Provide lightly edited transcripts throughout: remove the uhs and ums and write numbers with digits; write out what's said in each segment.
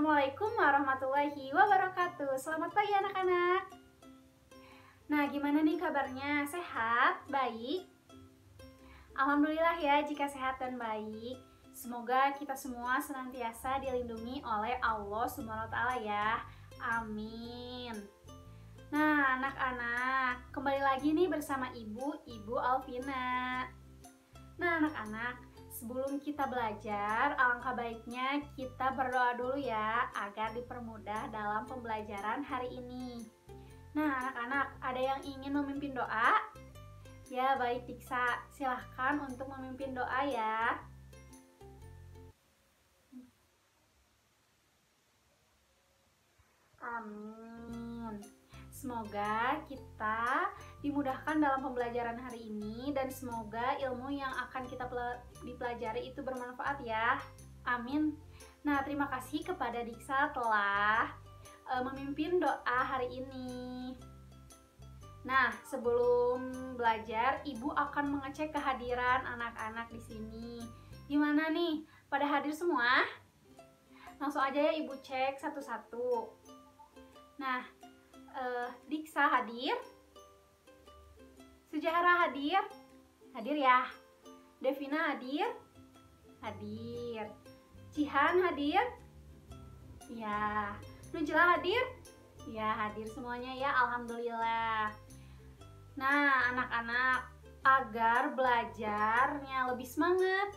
Assalamualaikum warahmatullahi wabarakatuh. Selamat pagi anak-anak. Nah, gimana nih kabarnya? Sehat? Baik? Alhamdulillah ya jika sehat dan baik. Semoga kita semua senantiasa dilindungi oleh Allah Subhanahu wa taala ya. Amin. Nah, anak-anak, kembali lagi nih bersama Ibu Alvina. Nah, anak-anak, sebelum kita belajar, alangkah baiknya kita berdoa dulu ya, agar dipermudah dalam pembelajaran hari ini. Nah, anak-anak, ada yang ingin memimpin doa? Ya, baik Diksa, silahkan untuk memimpin doa ya. Amin. Semoga kita dimudahkan dalam pembelajaran hari ini dan semoga ilmu yang akan kita dipelajari itu bermanfaat ya. Amin. Nah, terima kasih kepada Diksa telah memimpin doa hari ini. Nah, sebelum belajar, Ibu akan mengecek kehadiran anak-anak di sini. Gimana nih? Pada hadir semua? Langsung aja ya Ibu cek satu-satu. Nah, Diksa hadir, Sejarah hadir, hadir ya. Devina hadir, hadir. Cihan hadir, ya. Nujla hadir, ya hadir semuanya ya. Alhamdulillah. Nah, anak-anak, agar belajarnya lebih semangat,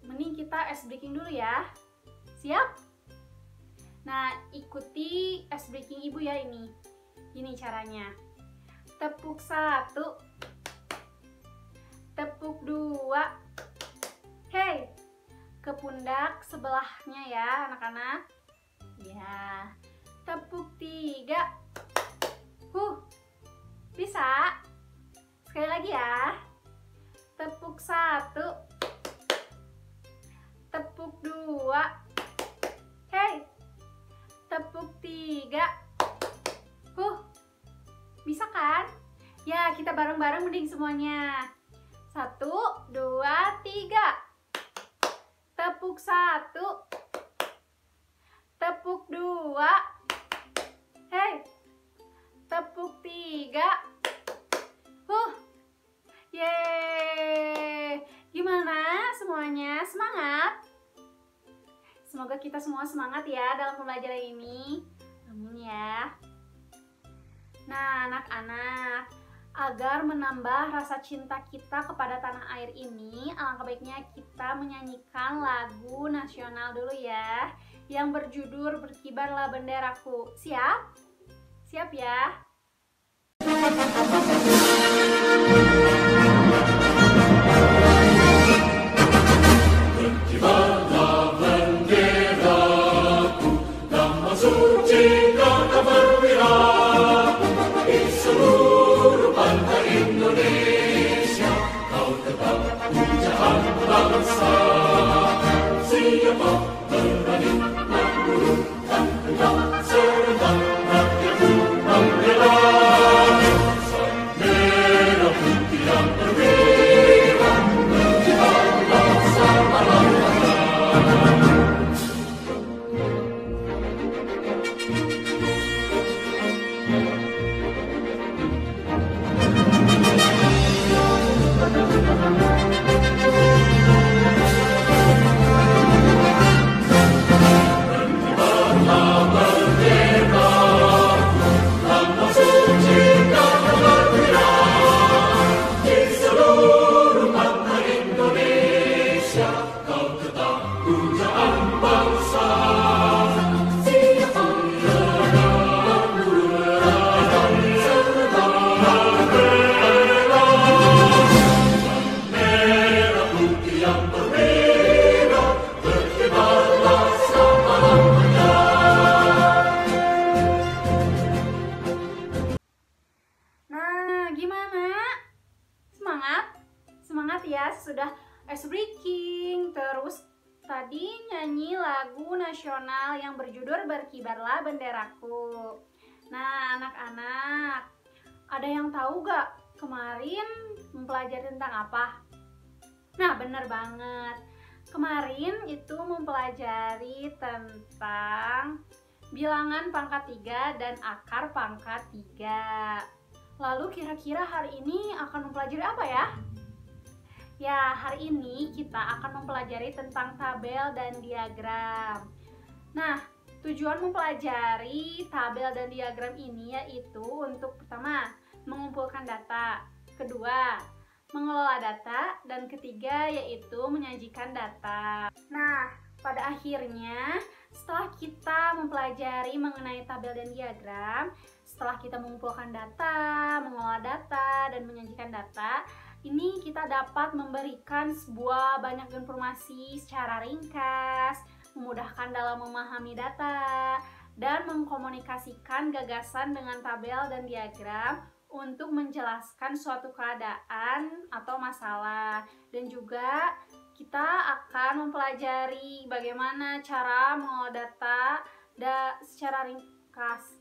mending kita ice breaking dulu ya. Siap? Nah, ikuti ice breaking Ibu ya ini. Ini caranya. Tepuk 1. Tepuk 2. Hey, ke pundak sebelahnya ya, anak-anak. Ya. Tepuk 3. Bisa? Sekali lagi ya. Tepuk 1. Tepuk 2. Hey. Tepuk 3. Bisa kan? Ya, kita bareng-bareng mending semuanya. 1, 2, 3. Tepuk 1. Tepuk 2. Hey. Tepuk 3. Yeay. Gimana semuanya? Semangat? Semoga kita semua semangat ya dalam pembelajaran ini. Amin ya. Nah, anak-anak, agar menambah rasa cinta kita kepada tanah air ini, alangkah baiknya kita menyanyikan lagu nasional dulu ya, yang berjudul Berkibarlah Benderaku. Siap? Siap ya? Berkibarlah benderaku, nama suci kata perwira. Di seluruh pantai Indonesia, kau tetap pujaan bangsa. Siapa berani memburukan engkau, serentak rakyatku membela. Sang merah putih yang perwira, berkibarlah selama-lamanya. Sudah ice breaking, terus tadi nyanyi lagu nasional yang berjudul Berkibarlah Benderaku. Nah, anak-anak, ada yang tahu gak kemarin mempelajari tentang apa? Nah, bener banget. Kemarin itu mempelajari tentang bilangan pangkat 3 dan akar pangkat 3. Lalu kira-kira hari ini akan mempelajari apa ya? Ya, hari ini kita akan mempelajari tentang tabel dan diagram. Nah, tujuan mempelajari tabel dan diagram ini yaitu untuk pertama, mengumpulkan data, kedua, mengelola data, dan ketiga yaitu menyajikan data. Nah, pada akhirnya setelah kita mempelajari mengenai tabel dan diagram, setelah kita mengumpulkan data, mengelola data, dan menyajikan data, ini kita dapat memberikan sebuah banyak informasi secara ringkas, memudahkan dalam memahami data, dan mengkomunikasikan gagasan dengan tabel dan diagram untuk menjelaskan suatu keadaan atau masalah. Dan juga kita akan mempelajari bagaimana cara mengolah data secara ringkas.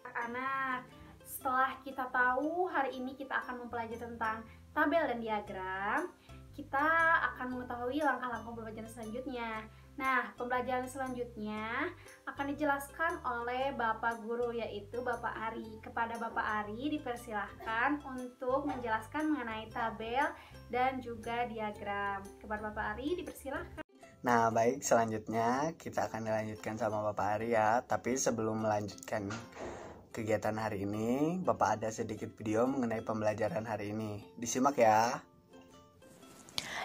Anak-anak, setelah kita tahu hari ini kita akan mempelajari tentang tabel dan diagram, kita akan mengetahui langkah-langkah pembelajaran selanjutnya. Nah, pembelajaran selanjutnya akan dijelaskan oleh Bapak Guru, yaitu Bapak Ari. Kepada Bapak Ari dipersilahkan untuk menjelaskan mengenai tabel dan juga diagram. Kepada Bapak Ari dipersilahkan. Nah, baik, selanjutnya kita akan dilanjutkan sama Bapak Ari ya. Tapi sebelum melanjutkan kegiatan hari ini, Bapak ada sedikit video mengenai pembelajaran hari ini. Disimak ya.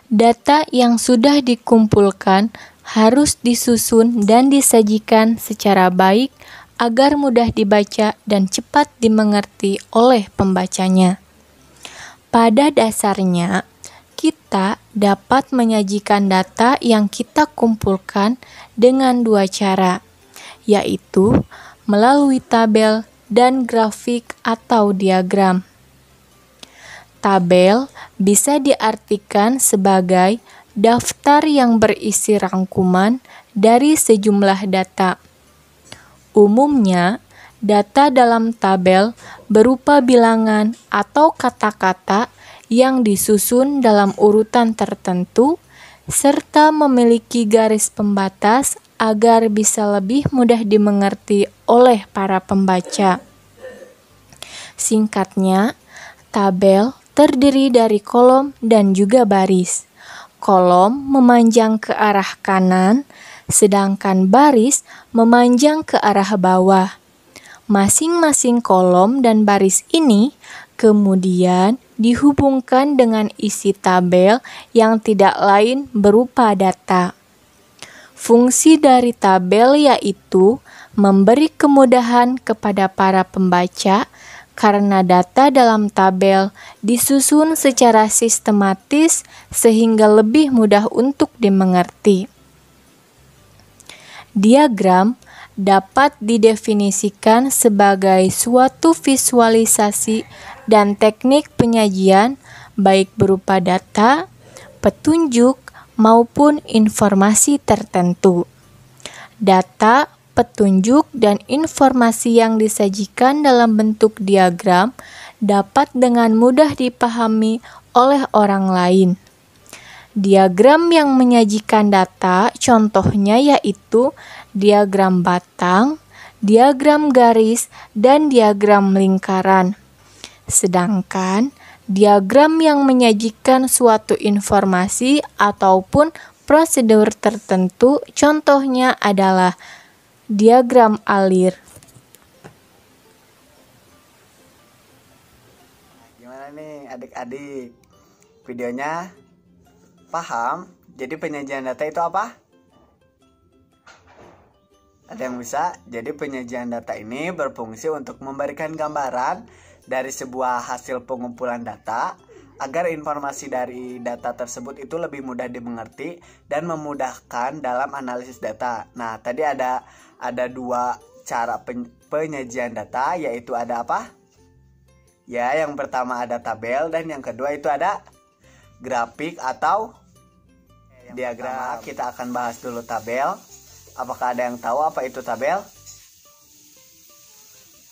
Data yang sudah dikumpulkan harus disusun dan disajikan secara baik agar mudah dibaca dan cepat dimengerti oleh pembacanya. Pada dasarnya, kita dapat menyajikan data yang kita kumpulkan dengan dua cara, yaitu melalui tabel dan grafik atau diagram. Tabel bisa diartikan sebagai daftar yang berisi rangkuman dari sejumlah data. Umumnya, data dalam tabel berupa bilangan atau kata-kata yang disusun dalam urutan tertentu serta memiliki garis pembatas agar bisa lebih mudah dimengerti oleh para pembaca. Singkatnya, tabel terdiri dari kolom dan juga baris. Kolom memanjang ke arah kanan, sedangkan baris memanjang ke arah bawah. Masing-masing kolom dan baris ini kemudian dihubungkan dengan isi tabel yang tidak lain berupa data. Fungsi dari tabel yaitu memberi kemudahan kepada para pembaca karena data dalam tabel disusun secara sistematis sehingga lebih mudah untuk dimengerti. Diagram dapat didefinisikan sebagai suatu visualisasi dan teknik penyajian baik berupa data, petunjuk, maupun informasi tertentu. Data, petunjuk, dan informasi yang disajikan dalam bentuk diagram dapat dengan mudah dipahami oleh orang lain. Diagram yang menyajikan data contohnya yaitu diagram batang, diagram garis, dan diagram lingkaran. Sedangkan diagram yang menyajikan suatu informasi ataupun prosedur tertentu contohnya adalah diagram alir. Gimana nih adik-adik? Videonya paham? Jadi penyajian data itu apa? Ada yang bisa? Jadi penyajian data ini berfungsi untuk memberikan gambaran dari sebuah hasil pengumpulan data agar informasi dari data tersebut itu lebih mudah dimengerti dan memudahkan dalam analisis data. Nah, tadi ada dua cara penyajian data, yaitu ada apa? Ya, yang pertama ada tabel dan yang kedua itu ada grafik atau diagram. Kita akan bahas dulu tabel. Apakah ada yang tahu apa itu tabel?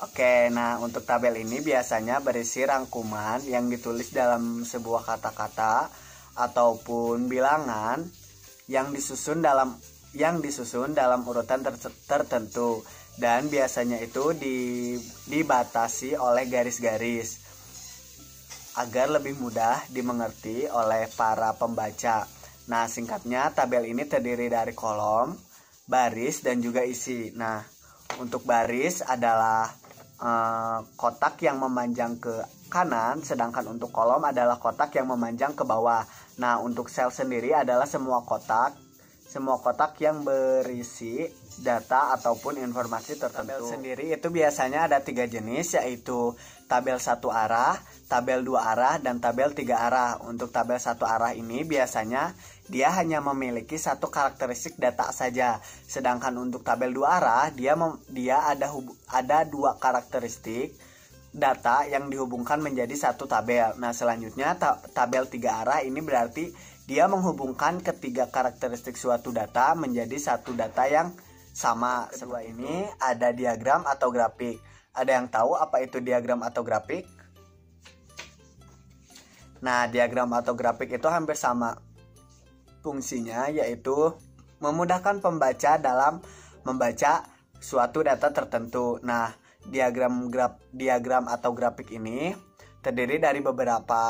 Oke, nah untuk tabel ini biasanya berisi rangkuman yang ditulis dalam sebuah kata-kata ataupun bilangan yang disusun dalam urutan tertentu, dan biasanya itu dibatasi oleh garis-garis agar lebih mudah dimengerti oleh para pembaca. Nah, singkatnya tabel ini terdiri dari kolom, baris, dan juga isi. Nah, untuk baris adalah kotak yang memanjang ke kanan, sedangkan untuk kolom adalah kotak yang memanjang ke bawah. Nah, untuk sel sendiri adalah semua kotak yang berisi data ataupun informasi tertentu. Tabel sendiri itu biasanya ada 3 jenis, yaitu tabel 1 arah, tabel 2 arah, dan tabel 3 arah. Untuk tabel 1 arah ini biasanya dia hanya memiliki satu karakteristik data saja. Sedangkan untuk tabel 2 arah dia ada 2 karakteristik data yang dihubungkan menjadi satu tabel. Nah, selanjutnya tabel 3 arah ini berarti dia menghubungkan ketiga karakteristik suatu data menjadi satu data yang sama. Kedua ini ada diagram atau grafik. Ada yang tahu apa itu diagram atau grafik? Nah, diagram atau grafik itu hampir sama fungsinya, yaitu memudahkan pembaca dalam membaca suatu data tertentu. Nah, diagram atau grafik ini terdiri dari beberapa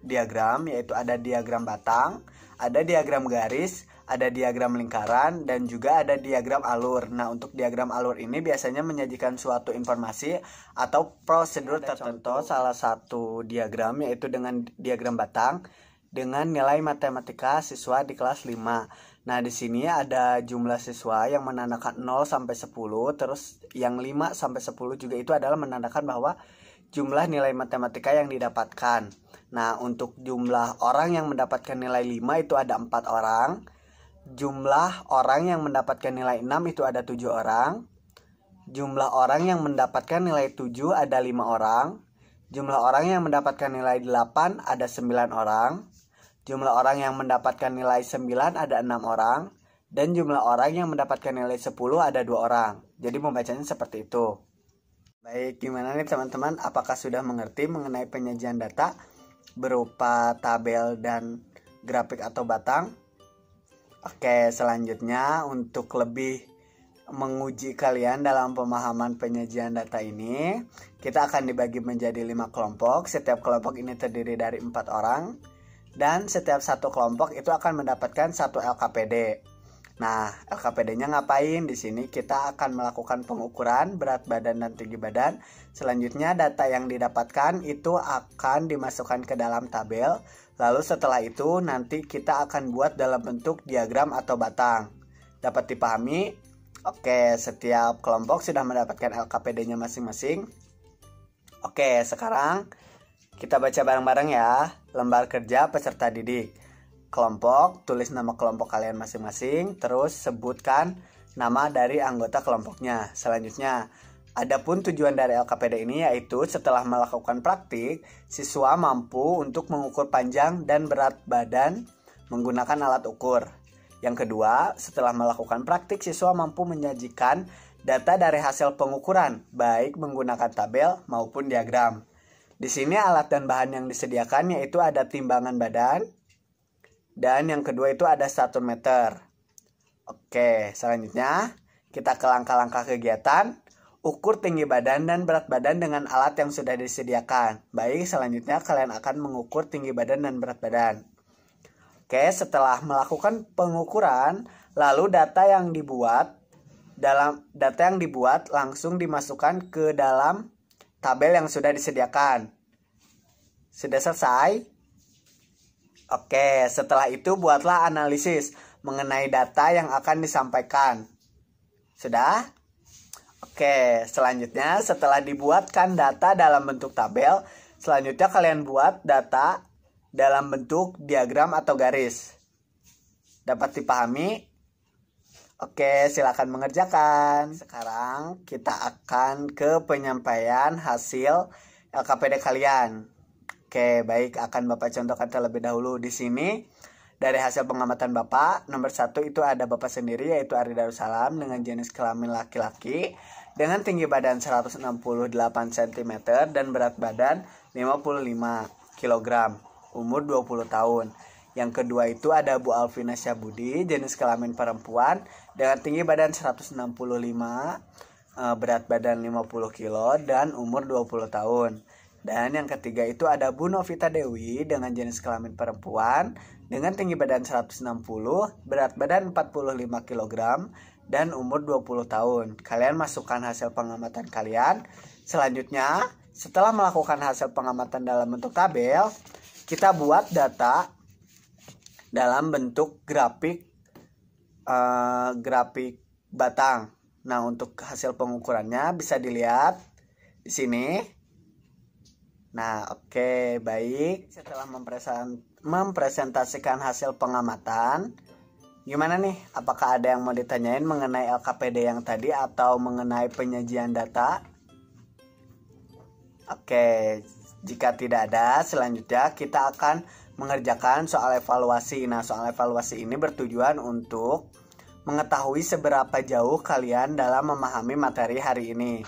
diagram, yaitu ada diagram batang, ada diagram garis, ada diagram lingkaran, dan juga ada diagram alur. Nah, untuk diagram alur ini biasanya menyajikan suatu informasi atau prosedur tertentu. Salah satu diagram yaitu dengan diagram batang dengan nilai matematika siswa di kelas 5. Nah, di sini ada jumlah siswa yang menandakan 0 sampai 10, terus yang 5 sampai 10 juga itu adalah menandakan bahwa jumlah nilai matematika yang didapatkan. Nah, untuk jumlah orang yang mendapatkan nilai 5 itu ada 4 orang. Jumlah orang yang mendapatkan nilai 6 itu ada 7 orang. Jumlah orang yang mendapatkan nilai 7 ada 5 orang. Jumlah orang yang mendapatkan nilai 8 ada 9 orang. Jumlah orang yang mendapatkan nilai 9 ada 6 orang. Dan jumlah orang yang mendapatkan nilai 10 ada 2 orang. Jadi membacanya seperti itu. Baik, gimana nih teman-teman? Apakah sudah mengerti mengenai penyajian data berupa tabel dan grafik atau batang? Oke, selanjutnya untuk lebih menguji kalian dalam pemahaman penyajian data ini, kita akan dibagi menjadi 5 kelompok. Setiap kelompok ini terdiri dari 4 orang, dan setiap satu kelompok itu akan mendapatkan 1 LKPD. Nah, LKPD-nya ngapain? Di sini kita akan melakukan pengukuran berat badan dan tinggi badan. Selanjutnya data yang didapatkan itu akan dimasukkan ke dalam tabel. Lalu setelah itu nanti kita akan buat dalam bentuk diagram atau batang. Dapat dipahami? Oke, setiap kelompok sudah mendapatkan LKPD-nya masing-masing. Oke, sekarang kita baca bareng-bareng ya. Lembar kerja peserta didik. Kelompok, tulis nama kelompok kalian masing-masing, terus sebutkan nama dari anggota kelompoknya. Selanjutnya, adapun tujuan dari LKPD ini yaitu setelah melakukan praktik, siswa mampu untuk mengukur panjang dan berat badan menggunakan alat ukur. Yang kedua, setelah melakukan praktik, siswa mampu menyajikan data dari hasil pengukuran, baik menggunakan tabel maupun diagram. Di sini alat dan bahan yang disediakan yaitu ada timbangan badan, dan yang kedua itu ada 1 meter. Oke, selanjutnya kita ke langkah-langkah kegiatan. Ukur tinggi badan dan berat badan dengan alat yang sudah disediakan. Baik, selanjutnya kalian akan mengukur tinggi badan dan berat badan. Oke, setelah melakukan pengukuran, lalu data yang dibuat langsung dimasukkan ke dalam tabel yang sudah disediakan. Sudah selesai? Oke, setelah itu buatlah analisis mengenai data yang akan disampaikan. Sudah? Oke, selanjutnya setelah dibuatkan data dalam bentuk tabel, selanjutnya kalian buat data dalam bentuk diagram atau garis. Dapat dipahami? Oke, silakan mengerjakan. Sekarang kita akan ke penyampaian hasil LKPD kalian. Oke, baik, akan Bapak contohkan terlebih dahulu di sini. Dari hasil pengamatan Bapak, nomor 1 itu ada Bapak sendiri yaitu Ari Darussalam dengan jenis kelamin laki-laki dengan tinggi badan 168 cm dan berat badan 55 kg, umur 20 tahun. Yang kedua itu ada Bu Alvina Syabudi, jenis kelamin perempuan dengan tinggi badan 165, berat badan 50 kilo dan umur 20 tahun. Dan yang ketiga itu ada Bu Novita Dewi dengan jenis kelamin perempuan dengan tinggi badan 160, berat badan 45 kg dan umur 20 tahun. Kalian masukkan hasil pengamatan kalian. Selanjutnya, setelah melakukan hasil pengamatan dalam bentuk tabel, kita buat data dalam bentuk grafik batang. Nah, untuk hasil pengukurannya bisa dilihat di sini. Nah, oke, baik. Setelah mempresentasikan hasil pengamatan, gimana nih? Apakah ada yang mau ditanyain mengenai LKPD yang tadi atau mengenai penyajian data? Oke, jika tidak ada, selanjutnya kita akan mengerjakan soal evaluasi. Nah, soal evaluasi ini bertujuan untuk mengetahui seberapa jauh kalian dalam memahami materi hari ini.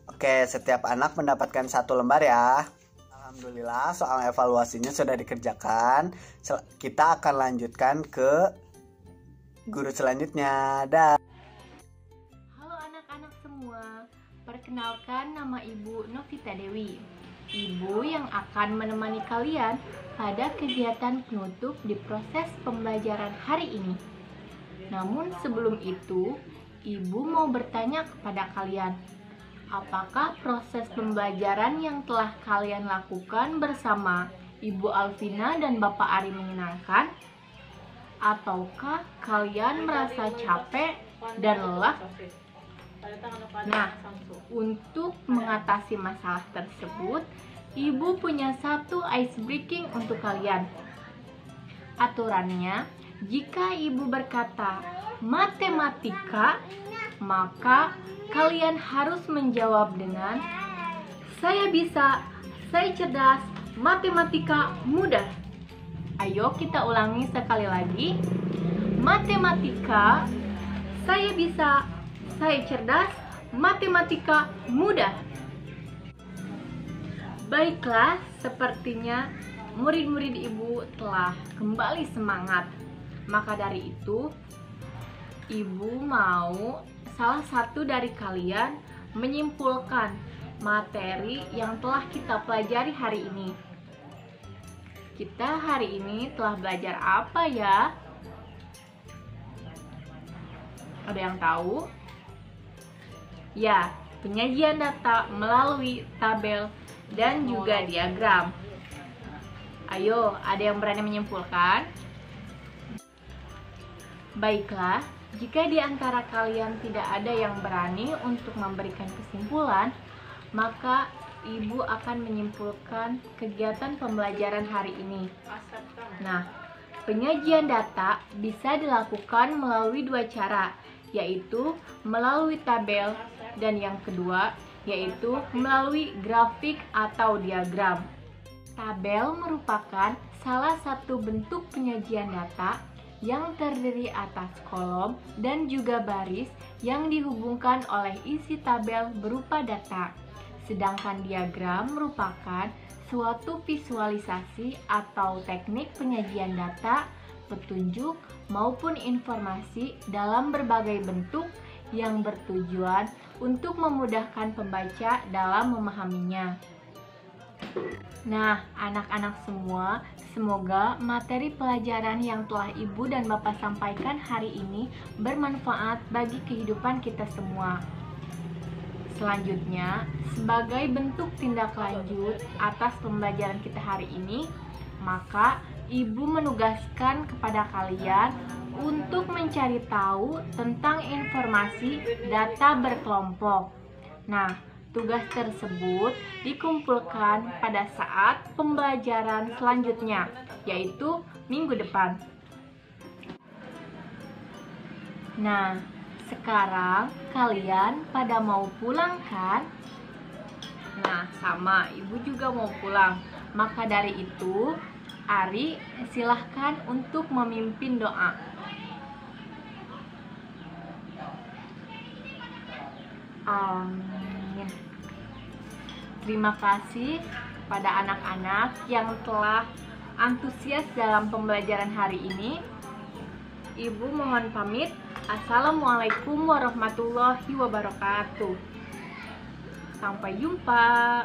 Oke, setiap anak mendapatkan 1 lembar ya. Alhamdulillah, soal evaluasinya sudah dikerjakan. Kita akan lanjutkan ke guru selanjutnya. Halo anak-anak semua, perkenalkan nama Ibu Novita Dewi. Ibu yang akan menemani kalian pada kegiatan penutup di proses pembelajaran hari ini. Namun sebelum itu, Ibu mau bertanya kepada kalian, apakah proses pembelajaran yang telah kalian lakukan bersama Ibu Alvina dan Bapak Ari menyenangkan? Ataukah kalian merasa capek dan lelah? Nah, untuk mengatasi masalah tersebut, Ibu punya satu ice breaking untuk kalian. Aturannya, jika Ibu berkata matematika, maka kalian harus menjawab dengan saya bisa, saya cerdas, matematika mudah. Ayo kita ulangi sekali lagi. Matematika, saya bisa, saya cerdas, matematika mudah. Baiklah, sepertinya murid-murid Ibu telah kembali semangat. Maka dari itu, Ibu mau salah satu dari kalian menyimpulkan materi yang telah kita pelajari hari ini. Kita hari ini telah belajar apa ya? Ada yang tahu? Ya, penyajian data melalui tabel dan juga diagram. Ayo, ada yang berani menyimpulkan? Baiklah, jika di antara kalian tidak ada yang berani untuk memberikan kesimpulan, maka Ibu akan menyimpulkan kegiatan pembelajaran hari ini. Nah, penyajian data bisa dilakukan melalui 2 cara, yaitu melalui tabel dan yang kedua yaitu melalui grafik atau diagram. Tabel merupakan salah satu bentuk penyajian data yang terdiri atas kolom dan juga baris yang dihubungkan oleh isi tabel berupa data. Sedangkan diagram merupakan suatu visualisasi atau teknik penyajian data, petunjuk maupun informasi dalam berbagai bentuk yang bertujuan untuk memudahkan pembaca dalam memahaminya. Nah, anak-anak semua, semoga materi pelajaran yang telah Ibu dan Bapak sampaikan hari ini bermanfaat bagi kehidupan kita semua. Selanjutnya, sebagai bentuk tindak lanjut atas pembelajaran kita hari ini, maka Ibu menugaskan kepada kalian untuk mencari tahu tentang informasi data berkelompok. Nah, tugas tersebut dikumpulkan pada saat pembelajaran selanjutnya, yaitu minggu depan. Nah, sekarang kalian pada mau pulang kan? Nah, sama, Ibu juga mau pulang. Maka dari itu, Ari, silahkan untuk memimpin doa. Amin. Terima kasih kepada anak-anak yang telah antusias dalam pembelajaran hari ini. Ibu mohon pamit. Assalamualaikum warahmatullahi wabarakatuh. Sampai jumpa.